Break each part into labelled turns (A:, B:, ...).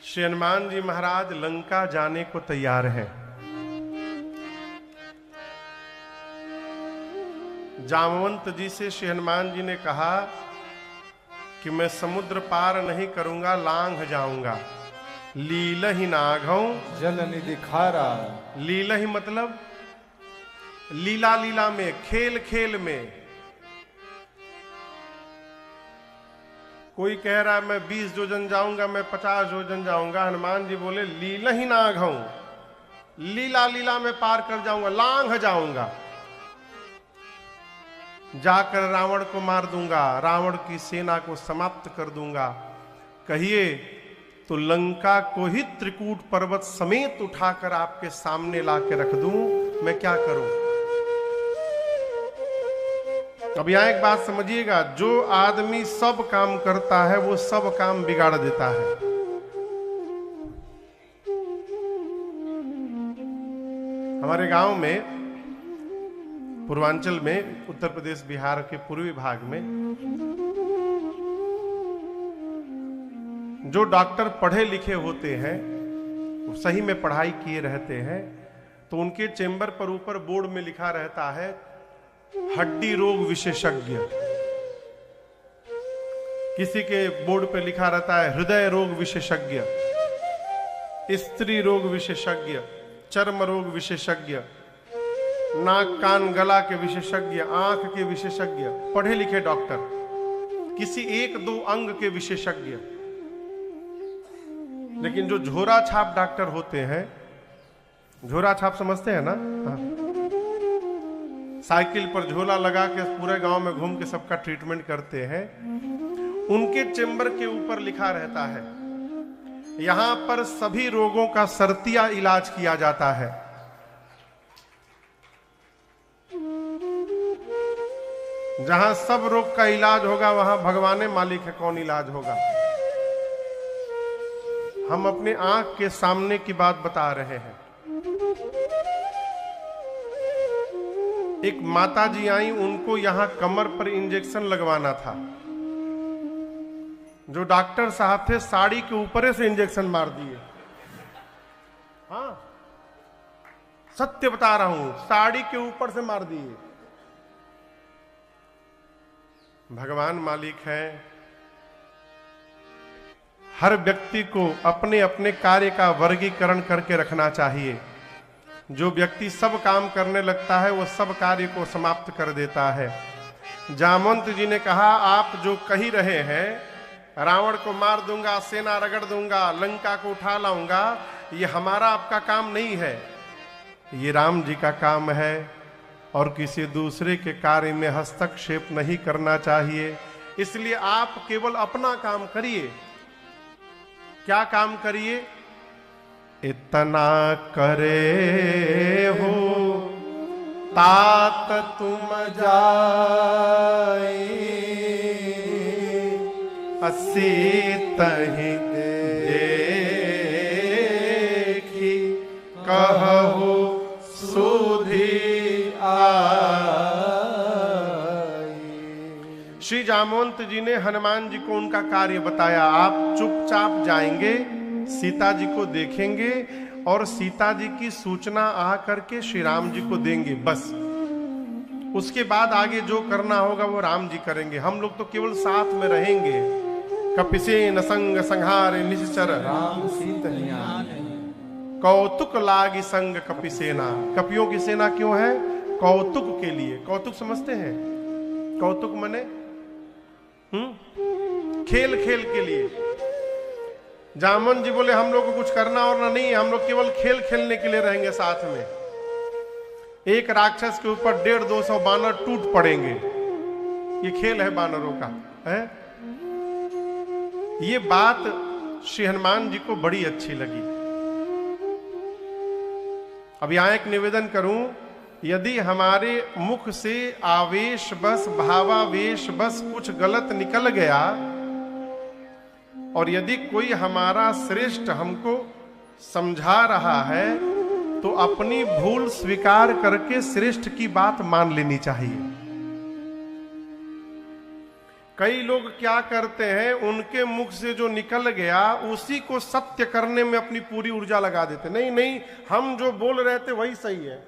A: श्री हनुमान जी महाराज लंका जाने को तैयार हैं। जामवंत जी से श्री हनुमान जी ने कहा कि मैं समुद्र पार नहीं करूंगा, लांघ जाऊंगा। लीलहि नाघौ
B: जल निधि खारा।
A: लीलहि मतलब लीला लीला में, खेल खेल में। कोई कह रहा है मैं 20 योजन जाऊंगा, मैं 50 योजन जाऊंगा। हनुमान जी बोले लीलहि नाघौ, लीला लीला में पार कर जाऊंगा, लांघ जाऊंगा। जाकर रावण को मार दूंगा, रावण की सेना को समाप्त कर दूंगा। कहिए तो लंका को ही त्रिकूट पर्वत समेत उठाकर आपके सामने लाके रख दूं, मैं क्या करूं? अब यहां एक बात समझिएगा, जो आदमी सब काम करता है वो सब काम बिगाड़ देता है। हमारे गांव में, पूर्वांचल में, उत्तर प्रदेश बिहार के पूर्वी भाग में जो डॉक्टर पढ़े लिखे होते हैं, सही में पढ़ाई किए रहते हैं, तो उनके चेंबर पर ऊपर बोर्ड में लिखा रहता है हड्डी रोग विशेषज्ञ। किसी के बोर्ड पे लिखा रहता है हृदय रोग विशेषज्ञ, स्त्री रोग विशेषज्ञ, चर्म रोग विशेषज्ञ, नाक कान गला के विशेषज्ञ, आंख के विशेषज्ञ, पढ़े लिखे डॉक्टर, किसी एक दो अंग के विशेषज्ञ। लेकिन जो झोरा छाप डॉक्टर होते हैं, झोरा छाप समझते हैं ना? हाँ। साइकिल पर झोला लगा के पूरे गांव में घूम के सबका ट्रीटमेंट करते हैं। उनके चेंबर के ऊपर लिखा रहता है यहां पर सभी रोगों का सरतिया इलाज किया जाता है। जहां सब रोग का इलाज होगा वहां भगवान मालिक है, कौन इलाज होगा? हम अपने आंख के सामने की बात बता रहे हैं। एक माता जी आई, उनको यहां कमर पर इंजेक्शन लगवाना था। जो डॉक्टर साहब थे साड़ी के ऊपर से इंजेक्शन मार दिए। हाँ, सत्य बता रहा हूं, साड़ी के ऊपर से मार दिए। भगवान मालिक है। हर व्यक्ति को अपने अपने कार्य का वर्गीकरण करके रखना चाहिए। जो व्यक्ति सब काम करने लगता है वो सब कार्य को समाप्त कर देता है। जामवंत जी ने कहा आप जो कही रहे हैं रावण को मार दूंगा, सेना रगड़ दूंगा, लंका को उठा लाऊंगा, ये हमारा आपका काम नहीं है, ये राम जी का काम है। और किसी दूसरे के कार्य में हस्तक्षेप नहीं करना चाहिए। इसलिए आप केवल अपना काम करिए। क्या काम करिए? इतना करे हो तात तुम जाए, अस्सी तहि देखी कहु सुधि आई। श्री जामवंत जी ने हनुमान जी को उनका कार्य बताया। आप चुपचाप जाएंगे, सीता जी को देखेंगे और सीता जी की सूचना आ करके श्री राम जी को देंगे, बस। उसके बाद आगे जो करना होगा वो राम जी करेंगे। हम लोग तो केवल साथ में रहेंगे। कपिसेन संग संहारे निश्चर
B: राम सीतनिया,
A: कौतुक लागी संग कपिसेना। कपियों की सेना क्यों है? कौतुक के लिए। कौतुक समझते हैं? कौतुक मने खेल खेल के लिए। जामवंत जी बोले हम लोग को कुछ करना और ना नहीं, हम लोग केवल खेल खेलने के लिए रहेंगे साथ में। एक राक्षस के ऊपर 150-200 बानर टूट पड़ेंगे। ये खेल है बानरों का, है? ये बात श्री हनुमान जी को बड़ी अच्छी लगी। अब यहां एक निवेदन करूं, यदि हमारे मुख से आवेश बस, भावावेश बस कुछ गलत निकल गया और यदि कोई हमारा श्रेष्ठ हमको समझा रहा है तो अपनी भूल स्वीकार करके श्रेष्ठ की बात मान लेनी चाहिए। कई लोग क्या करते हैं, उनके मुख से जो निकल गया उसी को सत्य करने में अपनी पूरी ऊर्जा लगा देते। नहीं नहीं, हम जो बोल रहे थे वही सही है।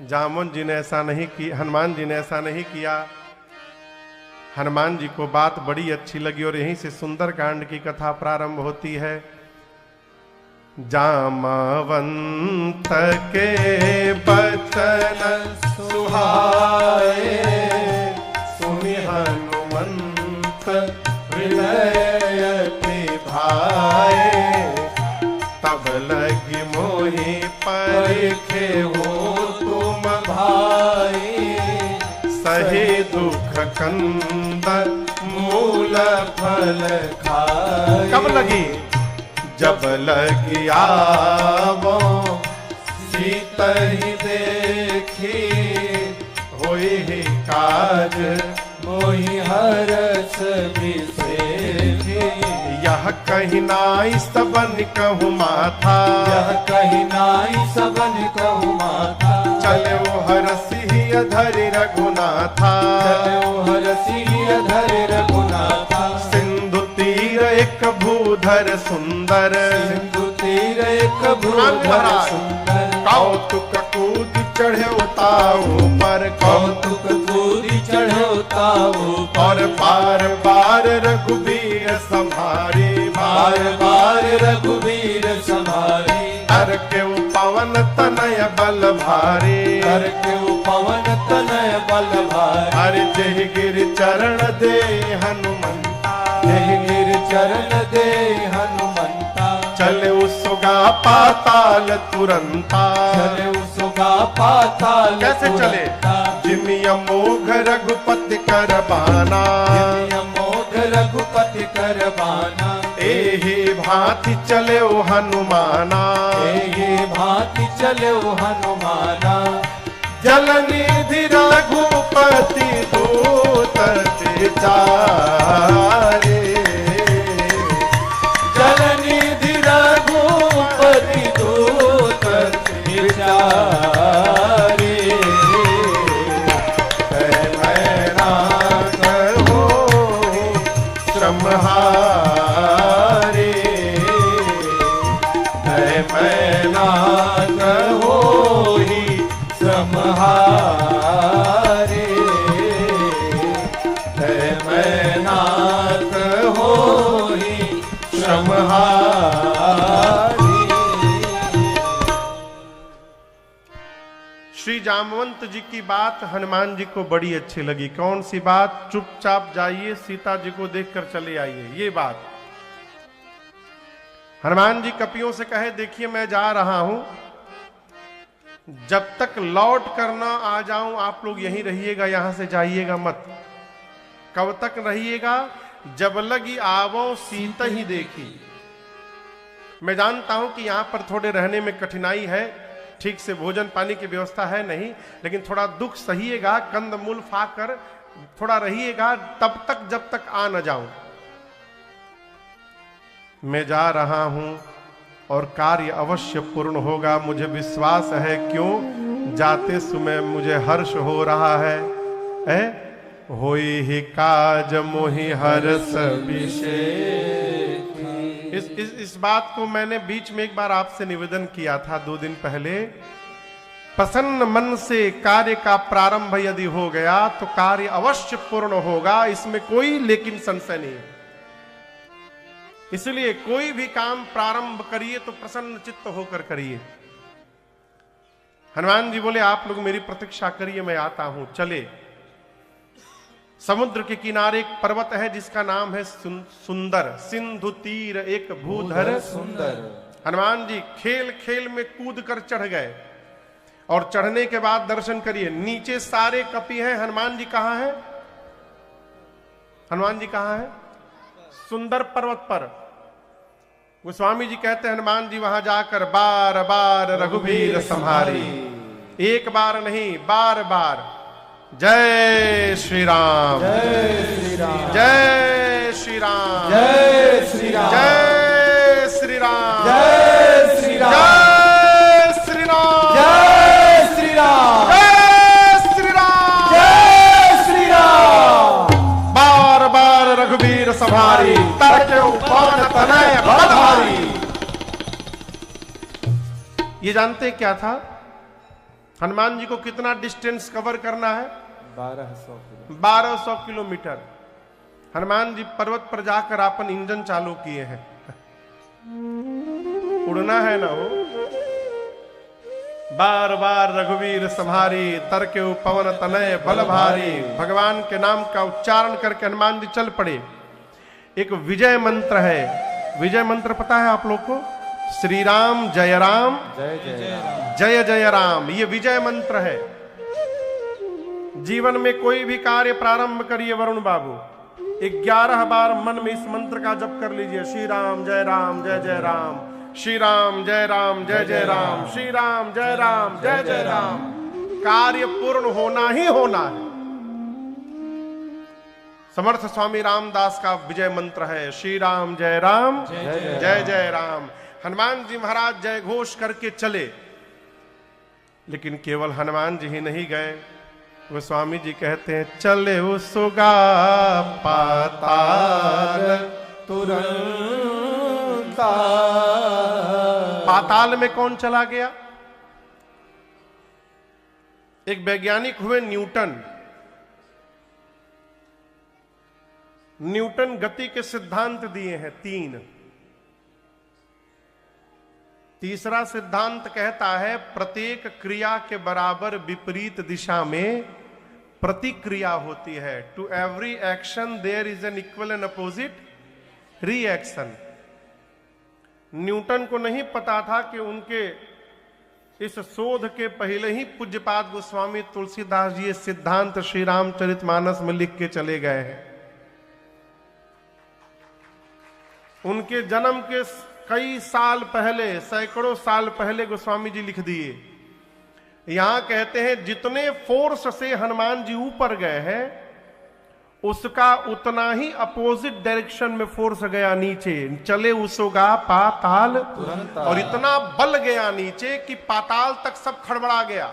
A: जामुन जी ने ऐसा नहीं किया, हनुमान जी ने ऐसा नहीं किया। हनुमान जी को बात बड़ी अच्छी लगी और यहीं से सुंदर कांड की कथा प्रारंभ होती है। जामवंत के बचन सुहाए, सुनि हनुमंत विनयति भाए। तब लगी मोहि परिखे हो तुम भाई, सहे दुख कंद मूल फल खाए। कब लगी? जब लगी आवो सीत ही देखी, होई ही काज मोहि हरस बिसेखी। यह कहीं नाई सबन कहूँ माथा,
B: यह कहीं नाई सबन कहूँ माथा।
A: चले वो हरसी अधरि रघुनाथा,
B: चले वो हरसी अधरि रघुनाथा।
A: सिंधु तीर एक भूधर सुंदर,
B: सिंधु तीर एक भूधर सुंदर।
A: कौतुक कूद चढ़े उताऊ पर,
B: कौतुक कूद चढ़े उताऊ
A: और बार बार रघुबीर संभारी,
B: बार बार रघुबीर संभारी।
A: हर के पवन तनय बल भारी,
B: हर के पवन तनय बल भारी।
A: हरि जय गिर चरण दे हनुमंता,
B: जय गिर चरण दे हनुमंता।
A: चले उसगा पाताल तुरंता,
B: चले उसगा पाताल
A: कैसे चले? जिमि अमोघ रघुपति कर बाना,
B: अमोघ रघुपति कर बाना।
A: एहि भांति चले ओ हनुमाना,
B: एहि भांति चले ओ हनुमाना।
A: जलनिधि रघुपति दूत विचारे,
B: जलनिधि रघुपति दूत विचारे।
A: मैना कहो श्रमहारे, मैना कहो ही श्रमहारे। मैना कहो ही श्रमहारे। श्री जामवंत जी की बात हनुमान जी को बड़ी अच्छी लगी। कौन सी बात? चुपचाप जाइए, सीता जी को देखकर चले आइए, ये बात। हनुमान जी कपियों से कहे, देखिए मैं जा रहा हूं, जब तक लौट कर ना आ जाऊं आप लोग यहीं रहिएगा, यहां से जाइएगा मत। कब तक रहिएगा? जब लगी आवो सीता ही देखी। मैं जानता हूं कि यहां पर थोड़े रहने में कठिनाई है, ठीक से भोजन पानी की व्यवस्था है नहीं, लेकिन थोड़ा दुख सहिएगा, कंद मूल खाकर थोड़ा रहिएगा, तब तक जब तक आ न जाऊं। मैं जा रहा हूं और कार्य अवश्य पूर्ण होगा, मुझे विश्वास है। क्यों? जाते समय मुझे हर्ष हो रहा है। होई ही काज मोहि हर्ष विशेष। इस बात को मैंने बीच में एक बार आपसे निवेदन किया था 2 दिन पहले। प्रसन्न मन से कार्य का प्रारंभ यदि हो गया तो कार्य अवश्य पूर्ण होगा, इसमें कोई लेकिन संशय नहीं। इसलिए कोई भी काम प्रारंभ करिए तो प्रसन्न चित्त होकर करिए। हनुमान जी बोले, आप लोग मेरी प्रतीक्षा करिए, मैं आता हूं। चले। समुद्र के किनारे एक पर्वत है जिसका नाम है सुंदर। सिंधु तीर एक भूधर
B: सुंदर।
A: हनुमान जी खेल खेल में कूद कर चढ़ गए और चढ़ने के बाद दर्शन करिए, नीचे सारे कपि हैं। हनुमान जी कहां हैं? हनुमान जी कहां हैं? सुंदर पर्वत पर। गोस्वामी जी कहते हैं हनुमान जी वहां जाकर बार बार रघुबीर संहारी, एक बार नहीं बार बार। जय श्री राम,
B: जय श्री राम,
A: जय श्री राम,
B: जय श्री राम,
A: जय श्री राम,
B: जय श्री राम,
A: जय श्री राम,
B: जय श्री राम,
A: जय श्री राम,
B: जय श्री राम।
A: पवन तनय बल भारी। ये जानते क्या था? हनुमान जी को कितना डिस्टेंस कवर करना है?
B: 1200
A: किलोमीटर। हनुमान जी पर्वत पर जाकर अपन इंजन चालू किए हैं। उड़ना है ना वो। बार बार रघुवीर संहारी, तरके पवन तनय बल भारी। भगवान के नाम का उच्चारण करके हनुमान जी चल पड़े। एक विजय मंत्र है। विजय मंत्र पता है आप लोग को? श्री राम जय राम
B: जय जय राम।
A: जय जय राम, ये विजय मंत्र है। जीवन में कोई भी कार्य प्रारंभ करिए वरुण बाबू, 11 बार मन में इस मंत्र का जप कर लीजिए। श्री राम जय जय राम, श्री राम जय जय राम, श्री राम जय जय राम। कार्य पूर्ण होना ही होना है। समर्थ स्वामी रामदास का विजय मंत्र है श्री राम जय जय राम। हनुमान जी महाराज जय घोष करके चले, लेकिन केवल हनुमान जी ही नहीं गए। वो स्वामी जी कहते हैं चले वो सुगा पाताल
B: तुरंत।
A: पाताल में कौन चला गया? एक वैज्ञानिक हुए न्यूटन। न्यूटन गति के सिद्धांत दिए हैं 3। तीसरा सिद्धांत कहता है प्रत्येक क्रिया के बराबर विपरीत दिशा में प्रतिक्रिया होती है। To every action there is an equal and opposite reaction. Newton को नहीं पता था कि उनके इस शोध के पहले ही पूज्यपाद गोस्वामी तुलसीदास जी ये सिद्धांत श्री रामचरितमानस में लिख के चले गए हैं। उनके जन्म के कई साल पहले, सैकड़ों साल पहले गोस्वामी जी लिख दिए। यहां कहते हैं जितने फोर्स से हनुमान जी ऊपर गए हैं उसका उतना ही अपोजिट डायरेक्शन में फोर्स गया नीचे। चले उसोगा पाताल
B: तुरंत।
A: और इतना बल गया नीचे कि पाताल तक सब खड़बड़ा गया।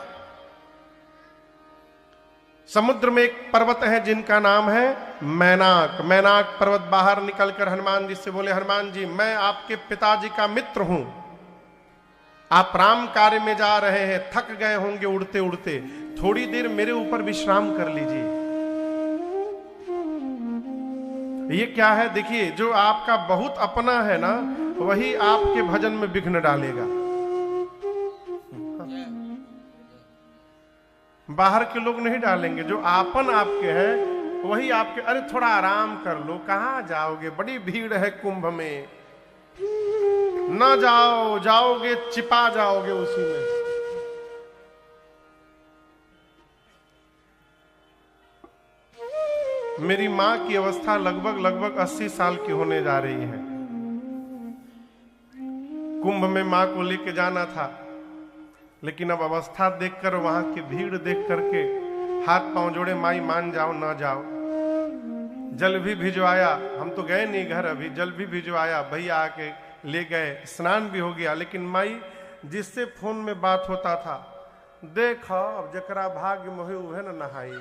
A: समुद्र में एक पर्वत है जिनका नाम है मैनाक। मैनाक पर्वत बाहर निकलकर हनुमान जी से बोले हनुमान जी मैं आपके पिताजी का मित्र हूं, आप राम कार्य में जा रहे हैं, थक गए होंगे उड़ते उड़ते, थोड़ी देर मेरे ऊपर विश्राम कर लीजिए। ये क्या है? देखिए जो आपका बहुत अपना है ना वही आपके भजन में विघ्न डालेगा। बाहर के लोग नहीं डालेंगे, जो आपन आपके हैं वही आपके। अरे थोड़ा आराम कर लो, कहां जाओगे, बड़ी भीड़ है कुंभ में, ना जाओ, जाओगे चिपा जाओगे उसी में। मेरी मां की अवस्था लगभग 80 साल की होने जा रही है। कुंभ में मां को लेके जाना था, लेकिन अब अवस्था देखकर, वहां की भीड़ देख करके हाथ पांव जोड़े, माई मान जाओ ना जाओ। जल भी भिजवाया, हम तो गए नहीं घर अभी, जल भी भिजवाया, भैया आके ले गए, स्नान भी हो गया। लेकिन माई जिससे फोन में बात होता था, देखो अब जकरा भाग्य में हुए उहे न नहाई।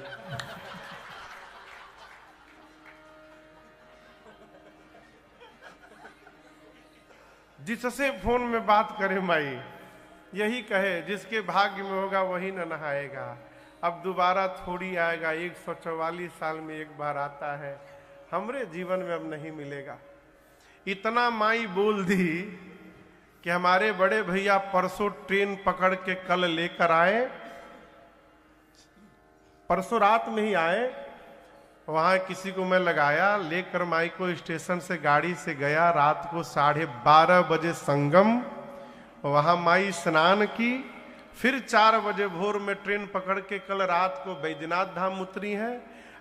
A: जिससे फोन में बात करे माई यही कहे जिसके भाग्य में होगा वही न नहाएगा। अब दोबारा थोड़ी आएगा, 144 साल में एक बार आता है, हमरे जीवन में अब नहीं मिलेगा। इतना माई बोल दी कि हमारे बड़े भैया परसों ट्रेन पकड़ के कल लेकर आए, परसों रात में ही आए। वहां किसी को मैं लगाया, लेकर माई को स्टेशन से गाड़ी से गया। रात को 12:30 बजे संगम, वहां माई स्नान की, फिर 4 बजे भोर में ट्रेन पकड़ के कल रात को बैद्यनाथ धाम उतरी है।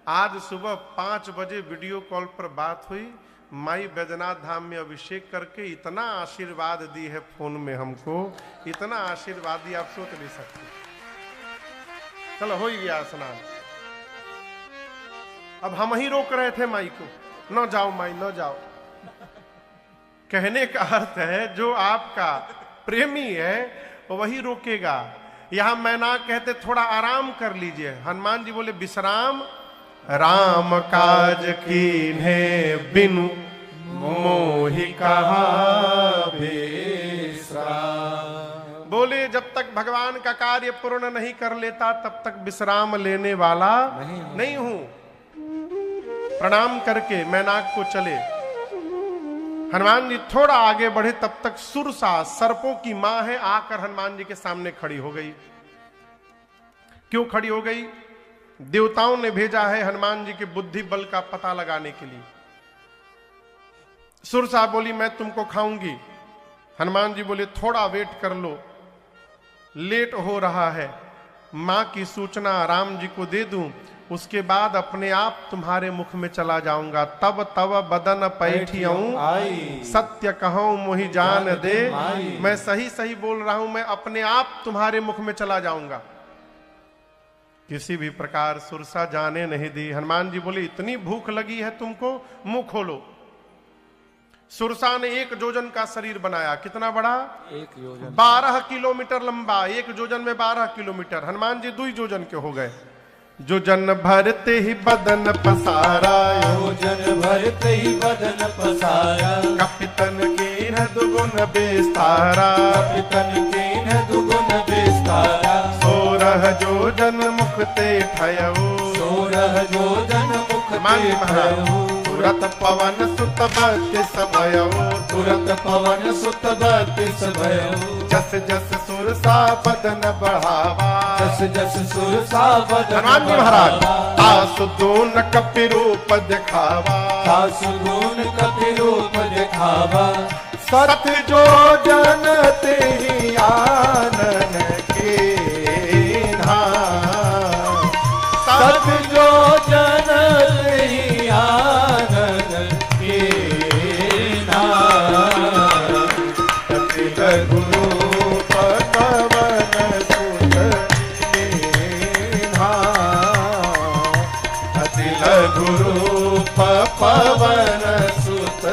A: आज सुबह 5 बजे वीडियो कॉल पर बात हुई। माई बैद्यनाथ धाम में अभिषेक करके इतना आशीर्वाद दी है फोन में हमको, इतना आशीर्वाद दी आप सोच नहीं सकते। चलो हो ही गया स्नान। अब हम ही रोक रहे थे माई को, न जाओ माई न जाओ। कहने का अर्थ है जो आपका प्रेमी है वही रोकेगा। यहां मैना कहते थोड़ा आराम कर लीजिए, हनुमान जी बोले विश्राम राम काज कीन्हे बिनु मोहि मोहि कहा बोले जब तक भगवान का कार्य पूर्ण नहीं कर लेता तब तक विश्राम लेने वाला नहीं हूं। प्रणाम करके मैनाक को चले। हनुमान जी थोड़ा आगे बढ़े तब तक सुरसा, सर्पों की मां है, आकर हनुमान जी के सामने खड़ी हो गई। क्यों खड़ी हो गई? देवताओं ने भेजा है हनुमान जी के बुद्धि बल का पता लगाने के लिए। सुरसा बोली मैं तुमको खाऊंगी। हनुमान जी बोले थोड़ा वेट कर लो, लेट हो रहा है, मां की सूचना राम जी को दे दूं, उसके बाद अपने आप तुम्हारे मुख में चला जाऊंगा। तब तब बदन पैठियऊं, सत्य कहूं मोहि जान दे। मैं सही सही बोल रहा हूं, मैं अपने आप तुम्हारे मुख में चला जाऊंगा। किसी भी प्रकार सुरसा जाने नहीं दी। हनुमान जी बोले इतनी भूख लगी है तुमको, मुंह खोलो। सुरसा ने 1 जोजन का शरीर बनाया। कितना बड़ा?
B: 1 योजन।
A: 12 किलोमीटर लंबा। 1 जोजन में 12 किलोमीटर। हनुमान जी 2 जोजन के हो गए। जोजन भरते ही बदन पसारा,
B: योजन भरते ही बदन पसारा।
A: कपितन के न दुगुन बेस्तारा,
B: कपितन के न दुगुन बेस्तारा।
A: 16 जोजन मुखते ठयऊ,
B: 16 जोजन मुखते ठयऊ।
A: तुरत पवन सुत बत्तीस भयऊ,
B: तुरत पवन सुत बत्तीस भयऊ।
A: जस जस सुरसा बदन बढ़ावा,
B: जस जस सुरसा बदन
A: हनुमान जी महाराज तासु दून कपि रूप दिखावा,
B: तासु दून कपि रूप दिखावा।
A: सत जो जन ते आनन के धाम,
B: सत जो जन ते आनन के नाम।
A: अतिल गुरु पवन सुत धाम, अतिल गुरु पवन सुत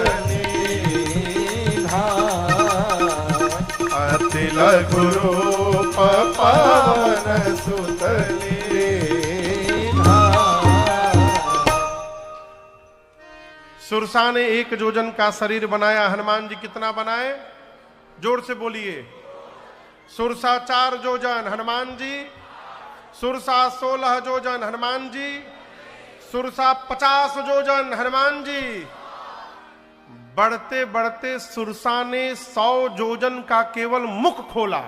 A: अतिल गुरु पवन सुत। सुरसा ने 1 जोजन का शरीर बनाया। हनुमान जी कितना बनाए? जोर से बोलिए। सुरसा 4 जोजन, हनुमान जी। सुरसा 16 जोजन, हनुमान जी। सुरसा 50 जोजन, हनुमान जी। बढ़ते बढ़ते सुरसा ने 100 जोजन का केवल मुख खोला।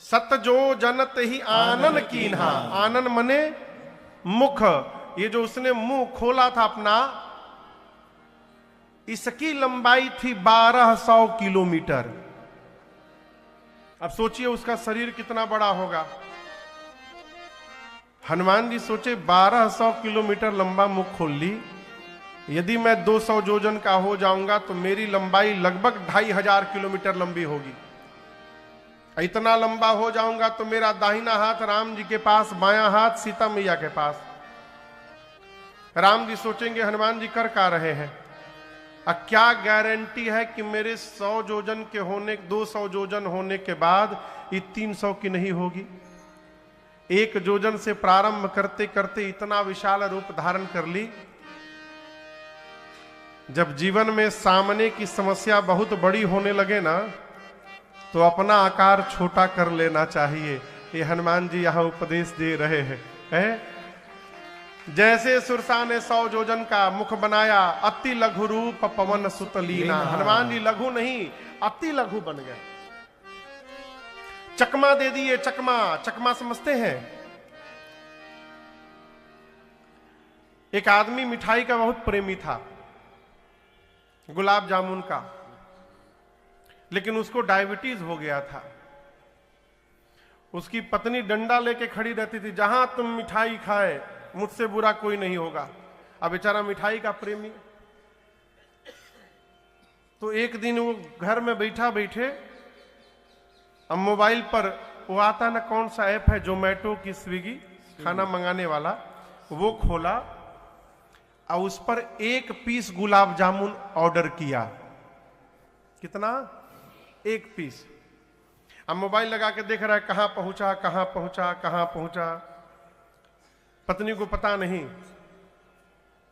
A: सत जो जनत ही आनन कीन्हा। आनन मने मुख। ये जो उसने मुंह खोला था अपना, इसकी लंबाई थी 1200 किलोमीटर। अब सोचिए उसका शरीर कितना बड़ा होगा। हनुमान जी सोचे 1200 किलोमीटर लंबा मुख खोल ली, यदि मैं 200 जोजन का हो जाऊंगा तो मेरी लंबाई लगभग 2500 किलोमीटर लंबी होगी। इतना लंबा हो जाऊंगा तो मेरा दाहिना हाथ राम जी के पास, बायां हाथ सीता मैया के पास। राम जी सोचेंगे हनुमान जी कर क्या रहे हैं। अब क्या गारंटी है कि मेरे 100 जोजन के होने, 200 जोजन होने के बाद ये 300 की नहीं होगी। 1 जोजन से प्रारंभ करते करते इतना विशाल रूप धारण कर ली। जब जीवन में सामने की समस्या बहुत बड़ी होने लगे ना, तो अपना आकार छोटा कर लेना चाहिए। ये हनुमान जी यहां उपदेश दे रहे हैं। जैसे सुरसा ने 100 जोजन का मुख बनाया, अति लघु रूप पवन सुत लीना। हनुमान जी लघु नहीं, अति लघु बन गए। चकमा दे दिए। चकमा, चकमा समझते हैं? एक आदमी मिठाई का बहुत प्रेमी था, गुलाब जामुन का, लेकिन उसको डायबिटीज हो गया था। उसकी पत्नी डंडा लेके खड़ी रहती थी, जहां तुम मिठाई खाए मुझसे बुरा कोई नहीं होगा। अब बेचारा मिठाई का प्रेमी। तो एक दिन वो घर में बैठा बैठे, अब मोबाइल पर वो आता ना, कौन सा ऐप है, जोमेटो की, स्विगी, खाना मंगाने वाला, वो खोला और उस पर 1 पीस गुलाब जामुन ऑर्डर किया। कितना? 1 पीस। अब मोबाइल लगा के देख रहा है कहां पहुंचा, कहां पहुंचा, कहां पहुंचा। पत्नी को पता नहीं।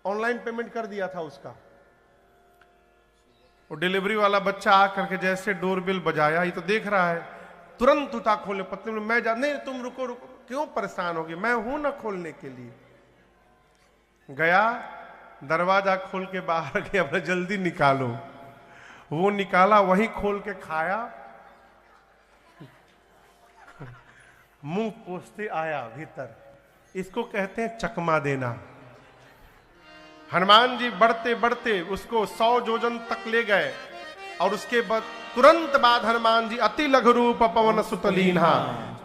A: ऑनलाइन पेमेंट कर दिया था उसका। वो डिलीवरी वाला बच्चा आकर के जैसे डोरबेल बजाया, ये तो देख रहा है, तुरंत उठा खोले। पत्नी बोले मैं जा, नहीं तुम रुको रुको, क्यों परेशान होगी, मैं हूं ना खोलने के लिए। गया, दरवाजा खोल के बाहर गया, बोले जल्दी निकालो। वो निकाला, वहीं खोल के खाया, मुंह पोंछते आया भीतर। इसको कहते हैं चकमा देना। हनुमान जी बढ़ते बढ़ते उसको 100 योजन तक ले गए और उसके बाद तुरंत बाद हनुमान जी अति लघु रूप पवन सुत लीन्हा,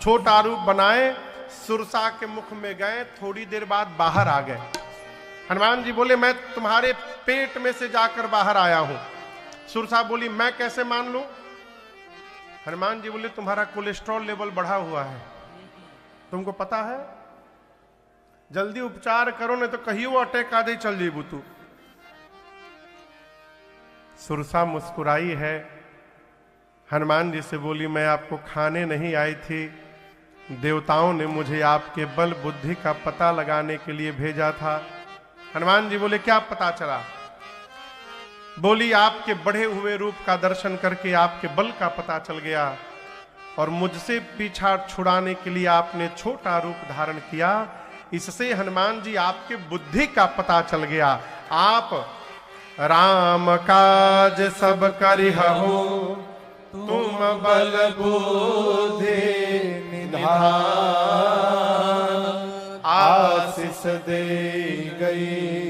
A: छोटा रूप बनाए, सुरसा के मुख में गए, थोड़ी देर बाद बाहर आ गए। हनुमान जी बोले मैं तुम्हारे पेट में से जाकर बाहर आया हूं। सुरसा बोली मैं कैसे मान लूं? हनुमान जी बोले तुम्हारा कोलेस्ट्रॉल लेवल बढ़ा हुआ है, तुमको पता है, जल्दी उपचार करो नहीं तो कहीं वो अटैक आ दे चल जेबू तू। सुरसा मुस्कुराई है, हनुमान जी से बोली मैं आपको खाने नहीं आई थी, देवताओं ने मुझे आपके बल बुद्धि का पता लगाने के लिए भेजा था। हनुमान जी बोले क्या पता चला? बोली आपके बढ़े हुए रूप का दर्शन करके आपके बल का पता चल गया और मुझसे पीछा छुड़ाने के लिए आपने छोटा रूप धारण किया, इससे हनुमान जी आपके बुद्धि का पता चल गया। आप राम काज सब करिहु, तुम बल बुद्धि निधान, आशीष दे गई